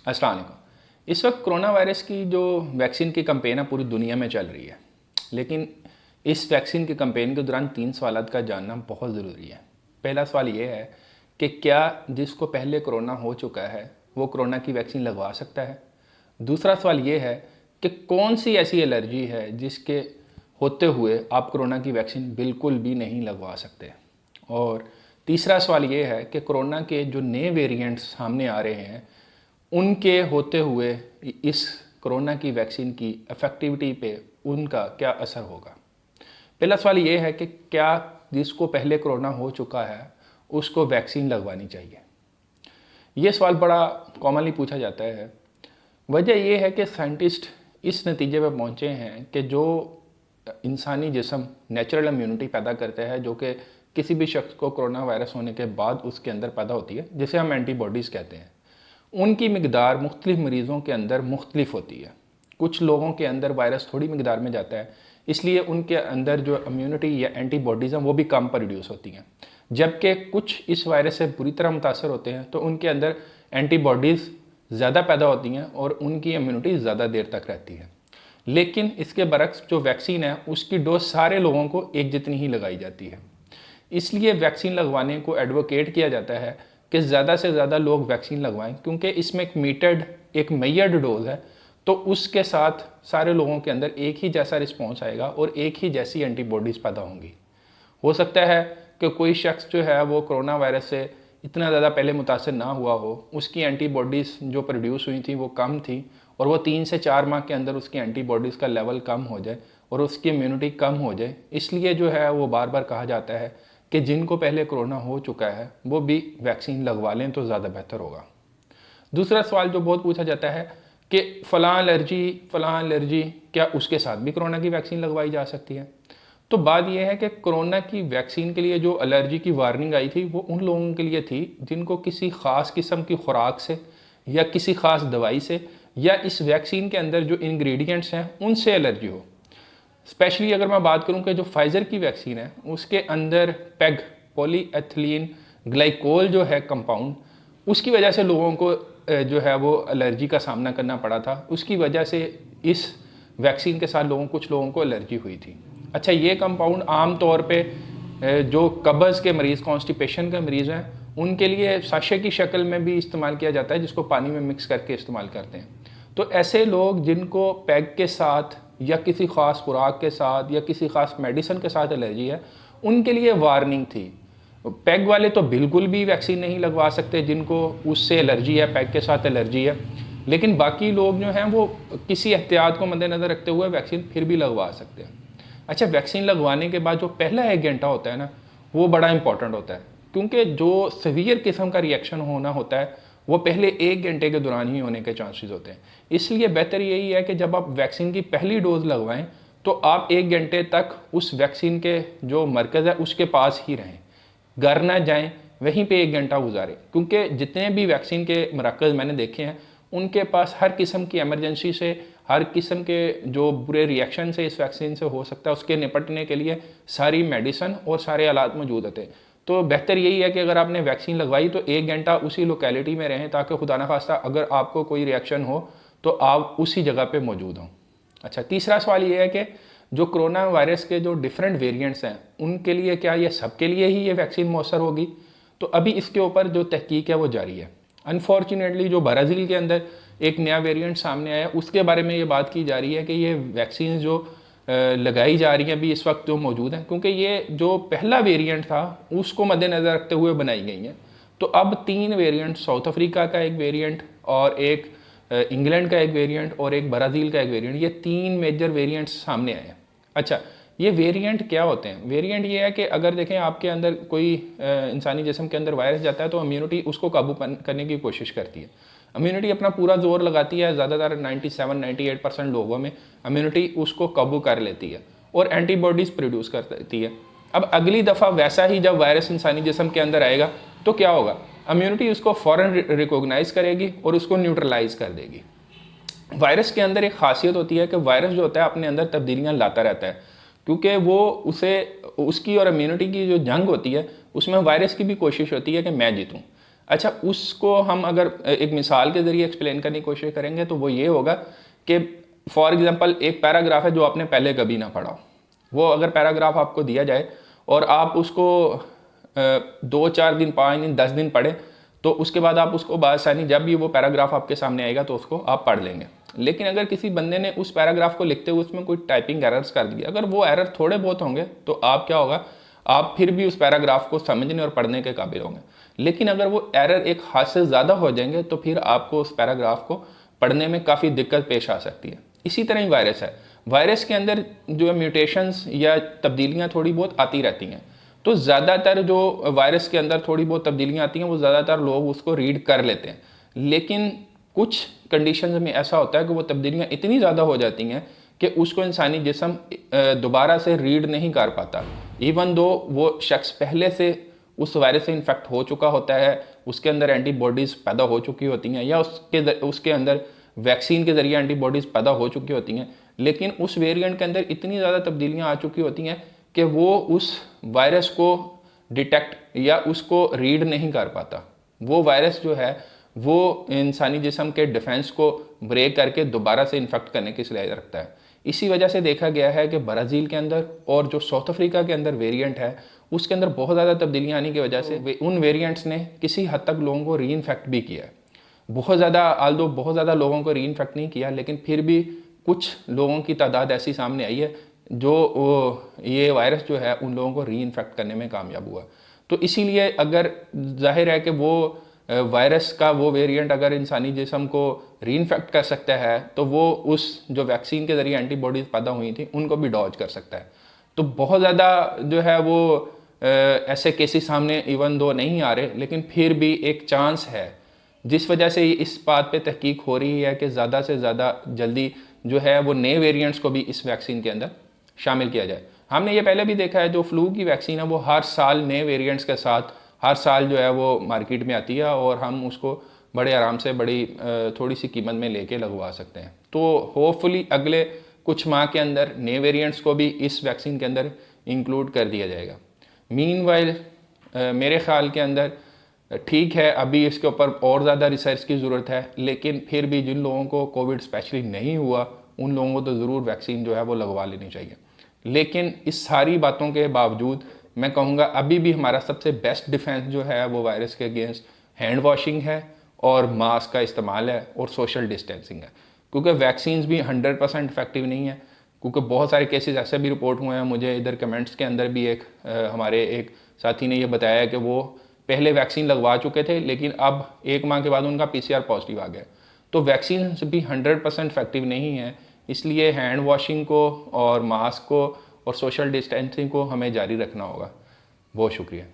अस्सलाम वालेकुम। इस वक्त कोरोना वायरस की जो वैक्सीन की कैंपेन है पूरी दुनिया में चल रही है, लेकिन इस वैक्सीन की कैंपेन के दौरान 3 सवालात का जानना बहुत ज़रूरी है। पहला सवाल ये है कि क्या जिसको पहले कोरोना हो चुका है वो कोरोना की वैक्सीन लगवा सकता है। दूसरा सवाल ये है कि कौन सी ऐसी एलर्जी है जिसके होते हुए आप कोरोना की वैक्सीन बिल्कुल भी नहीं लगवा सकते। और तीसरा सवाल ये है कि कोरोना के जो नए वेरिएंट्स सामने आ रहे हैं उनके होते हुए इस कोरोना की वैक्सीन की इफ़ेक्टिविटी पे उनका क्या असर होगा। पहला सवाल ये है कि क्या जिसको पहले कोरोना हो चुका है उसको वैक्सीन लगवानी चाहिए। ये सवाल बड़ा कॉमनली पूछा जाता है। वजह यह है कि साइंटिस्ट इस नतीजे पर पहुँचे हैं कि जो इंसानी जिस्म नेचुरल इम्यूनिटी पैदा करता है, जो कि किसी भी शख्स को कोरोना वायरस होने के बाद उसके अंदर पैदा होती है, जिसे हम एंटीबॉडीज़ कहते हैं, उनकी मिकदार मुख्तलिफ मरीज़ों के अंदर मुख्तलिफ होती है। कुछ लोगों के अंदर वायरस थोड़ी मिकदार में जाता है, इसलिए उनके अंदर जो इम्यूनिटी या एंटीबॉडीज़ हैं वो भी कम प्रोड्यूस होती हैं। जबकि कुछ इस वायरस से बुरी तरह मुतासर होते हैं तो उनके अंदर एंटीबॉडीज़ ज़्यादा पैदा होती हैं और उनकी इम्यूनिटी ज़्यादा देर तक रहती है। लेकिन इसके बरक्स जो वैक्सीन है उसकी डोज सारे लोगों को एक जितनी ही लगाई जाती है। इसलिए वैक्सीन लगवाने को एडवोकेट किया जाता है कि ज़्यादा से ज़्यादा लोग वैक्सीन लगवाएं, क्योंकि इसमें एक मेजर्ड डोज है, तो उसके साथ सारे लोगों के अंदर एक ही जैसा रिस्पॉन्स आएगा और एक ही जैसी एंटीबॉडीज़ पैदा होंगी। हो सकता है कि कोई शख्स जो है वो कोरोना वायरस से इतना ज़्यादा पहले मुतासर ना हुआ हो, उसकी एंटीबॉडीज़ जो प्रोड्यूस हुई थी वो कम थी और वो 3 से 4 माह के अंदर उसकी एंटीबॉडीज़ का लेवल कम हो जाए और उसकी इम्यूनिटी कम हो जाए। इसलिए जो है वो बार बार कहा जाता है कि जिनको पहले कोरोना हो चुका है वो भी वैक्सीन लगवा लें तो ज़्यादा बेहतर होगा। दूसरा सवाल जो बहुत पूछा जाता है कि फ़लाँ एलर्जी क्या उसके साथ भी कोरोना की वैक्सीन लगवाई जा सकती है। तो बात यह है कि कोरोना की वैक्सीन के लिए जो एलर्जी की वार्निंग आई थी वो उन लोगों के लिए थी जिनको किसी ख़ास किस्म की खुराक से या किसी ख़ास दवाई से या इस वैक्सीन के अंदर जो इंग्रेडिएंट्स हैं उनसे एलर्जी हो। स्पेशली अगर मैं बात करूं कि जो फाइज़र की वैक्सीन है उसके अंदर पेग पॉलीएथिलीन ग्लाइकोल जो है कंपाउंड, उसकी वजह से लोगों को जो है वो एलर्जी का सामना करना पड़ा था। उसकी वजह से इस वैक्सीन के साथ कुछ लोगों को एलर्जी हुई थी। अच्छा, ये कंपाउंड आम तौर पे जो कब्ज़ के मरीज़, कॉन्स्टिपेशन के मरीज़ हैं, उनके लिए साशे की शक्ल में भी इस्तेमाल किया जाता है, जिसको पानी में मिक्स करके इस्तेमाल करते हैं। तो ऐसे लोग जिनको पैग के साथ या किसी ख़ास खुराक के साथ या किसी ख़ास मेडिसिन के साथ एलर्जी है, उनके लिए वार्निंग थी। पैग वाले तो बिल्कुल भी वैक्सीन नहीं लगवा सकते जिनको उससे एलर्जी है, पैग के साथ एलर्जी है, लेकिन बाकी लोग जो हैं वो किसी एहतियात को मद्देनज़र रखते हुए वैक्सीन फिर भी लगवा सकते हैं। अच्छा, वैक्सीन लगवाने के बाद जो पहला 1 घंटा होता है ना, वो बड़ा इंपॉर्टेंट होता है, क्योंकि जो सीवियर किस्म का रिएक्शन होना होता है वो पहले 1 घंटे के दौरान ही होने के चांसेस होते हैं। इसलिए बेहतर यही है कि जब आप वैक्सीन की पहली डोज लगवाएं तो आप 1 घंटे तक उस वैक्सीन के जो मरकज़ है उसके पास ही रहें, घर ना जाएं, वहीं पे 1 घंटा गुजारें। क्योंकि जितने भी वैक्सीन के मरकज़ मैंने देखे हैं उनके पास हर किस्म की एमरजेंसी से, हर किस्म के जो बुरे रिएक्शन से इस वैक्सीन से हो सकता है उसके निपटने के लिए सारी मेडिसिन और सारे आलात मौजूद होते हैं। तो बेहतर यही है कि अगर आपने वैक्सीन लगवाई तो 1 घंटा उसी लोकेलिटी में रहें, ताकि खुदा न खास्ता अगर आपको कोई रिएक्शन हो तो आप उसी जगह पे मौजूद हों। अच्छा, तीसरा सवाल ये है कि जो कोरोना वायरस के जो डिफरेंट वेरिएंट्स हैं उनके लिए क्या ये सबके लिए ही ये वैक्सीन मौसर होगी? तो अभी इसके ऊपर जो तहकीक है वो जारी है। अनफॉर्चुनेटली जो ब्राज़ील के अंदर एक नया वेरिएंट सामने आया उसके बारे में ये बात की जा रही है कि ये वैक्सीन जो लगाई जा रही हैं अभी इस वक्त जो मौजूद हैं, क्योंकि ये जो पहला वेरिएंट था उसको मद्देनज़र रखते हुए बनाई गई हैं। तो अब 3 वेरिएंट, साउथ अफ्रीका का एक वेरिएंट और एक इंग्लैंड का एक वेरिएंट और एक ब्राज़ील का एक वेरिएंट, ये 3 मेजर वेरिएंट्स सामने आए हैं। अच्छा, ये वेरिएंट क्या होते हैं? वेरिएंट ये है कि अगर देखें आपके अंदर कोई इंसानी जिस्म के अंदर वायरस जाता है तो इम्यूनिटी उसको काबू करने की कोशिश करती है। इम्यूनिटी अपना पूरा जोर लगाती है, ज़्यादातर 97-98% लोगों में इम्यूनिटी उसको काबू कर लेती है और एंटीबॉडीज़ प्रोड्यूस कर देती है। अब अगली दफ़ा वैसा ही जब वायरस इंसानी जिस्म के अंदर आएगा तो क्या होगा? इम्यूनिटी उसको फ़ौरन रिकॉग्नाइज़ करेगी और उसको न्यूट्रलाइज़ कर देगी। वायरस के अंदर एक खासियत होती है कि वायरस जो होता है अपने अंदर तब्दीलियाँ लाता रहता है, क्योंकि वो उसकी और इम्यूनिटी की जो जंग होती है उसमें वायरस की भी कोशिश होती है कि मैं जीतूँ। अच्छा, उसको हम अगर एक मिसाल के ज़रिए एक्सप्लेन करने की कोशिश करेंगे तो वो ये होगा कि फॉर एग्ज़ाम्पल एक पैराग्राफ है जो आपने पहले कभी ना पढ़ा हो। वो अगर पैराग्राफ आपको दिया जाए और आप उसको 2-4 दिन, 5 दिन, 10 दिन पढ़ें, तो उसके बाद आप उसको बआसानी जब भी वो पैराग्राफ आपके सामने आएगा तो उसको आप पढ़ लेंगे। लेकिन अगर किसी बंदे ने उस पैराग्राफ को लिखते हुए उसमें कोई टाइपिंग एरर्स कर दिया, अगर वो एरर थोड़े बहुत होंगे तो आप क्या होगा, आप फिर भी उस पैराग्राफ को समझने और पढ़ने के काबिल होंगे। लेकिन अगर वो एरर एक हद से ज़्यादा हो जाएंगे तो फिर आपको उस पैराग्राफ को पढ़ने में काफ़ी दिक्कत पेश आ सकती है। इसी तरह ही वायरस है। वायरस के अंदर जो म्यूटेशंस या तब्दीलियाँ थोड़ी बहुत आती रहती हैं, तो ज़्यादातर जो वायरस के अंदर थोड़ी बहुत तब्दीलियाँ आती हैं वो ज़्यादातर लोग उसको रीड कर लेते हैं। लेकिन कुछ कंडीशंस में ऐसा होता है कि वो तब्दीलियाँ इतनी ज़्यादा हो जाती हैं कि उसको इंसानी जिस्म दोबारा से रीड नहीं कर पाता, इवन दो वो शख्स पहले से उस वायरस से इन्फेक्ट हो चुका होता है, उसके अंदर एंटीबॉडीज़ पैदा हो चुकी होती हैं या उसके अंदर वैक्सीन के ज़रिए एंटीबॉडीज़ पैदा हो चुकी होती हैं, लेकिन उस वेरिएंट के अंदर इतनी ज़्यादा तब्दीलियाँ आ चुकी होती हैं कि वो उस वायरस को डिटेक्ट या उसको रीड नहीं कर पाता। वो वायरस जो है वो इंसानी जिस्म के डिफेंस को ब्रेक करके दोबारा से इन्फेक्ट करने की सलाहियत रखता है। इसी वजह से देखा गया है कि ब्राज़ील के अंदर और जो साउथ अफ्रीका के अंदर वेरिएंट है उसके अंदर बहुत ज़्यादा तब्दीलियाँ आने की वजह से उन वेरिएंट्स ने किसी हद तक लोगों को री इन्फेक्ट भी किया है। बहुत ज़्यादा लोगों को री इन्फेक्ट नहीं किया, लेकिन फिर भी कुछ लोगों की तादाद ऐसी सामने आई है जो ये वायरस जो है उन लोगों को री इन्फेक्ट करने में कामयाब हुआ। तो इसीलिए अगर जाहिर है कि वो वायरस का वो वेरिएंट अगर इंसानी जिस्म को री इन्फेक्ट कर सकता है तो वो उस जो वैक्सीन के ज़रिए एंटीबॉडीज़ पैदा हुई थी उनको भी डॉज कर सकता है। तो बहुत ज़्यादा जो है वो ऐसे केसेस सामने इवन दो नहीं आ रहे, लेकिन फिर भी एक चांस है, जिस वजह से इस बात पे तहकीक हो रही है कि ज़्यादा से ज़्यादा जल्दी जो है वो नए वेरिएंट्स को भी इस वैक्सीन के अंदर शामिल किया जाए। हमने ये पहले भी देखा है, जो फ्लू की वैक्सीन है वो हर साल नए वेरिएंट्स के साथ हर साल जो है वो मार्केट में आती है और हम उसको बड़े आराम से बड़ी थोड़ी सी कीमत में लेके लगवा सकते हैं। तो होपफुली अगले कुछ माह के अंदर नए वेरिएंट्स को भी इस वैक्सीन के अंदर इंक्लूड कर दिया जाएगा। मीनवाइल मेरे ख्याल के अंदर ठीक है, अभी इसके ऊपर और ज़्यादा रिसर्च की ज़रूरत है, लेकिन फिर भी जिन लोगों को कोविड स्पेशली नहीं हुआ उन लोगों को तो ज़रूर वैक्सीन जो है वो लगवा लेनी चाहिए। लेकिन इस सारी बातों के बावजूद मैं कहूँगा अभी भी हमारा सबसे बेस्ट डिफेंस जो है वो वायरस के अगेंस्ट हैंड वॉशिंग है और मास्क का इस्तेमाल है और सोशल डिस्टेंसिंग है, क्योंकि वैक्सीन्स भी 100% इफेक्टिव नहीं है। क्योंकि बहुत सारे केसेस ऐसे भी रिपोर्ट हुए हैं, मुझे इधर कमेंट्स के अंदर भी हमारे एक साथी ने ये बताया कि वो पहले वैक्सीन लगवा चुके थे लेकिन अब 1 माह के बाद उनका PCR पॉजिटिव आ गया। तो वैक्सीन भी 100% इफेक्टिव नहीं है, इसलिए हैंड वॉशिंग को और मास्क को और सोशल डिस्टेंसिंग को हमें जारी रखना होगा। बहुत शुक्रिया।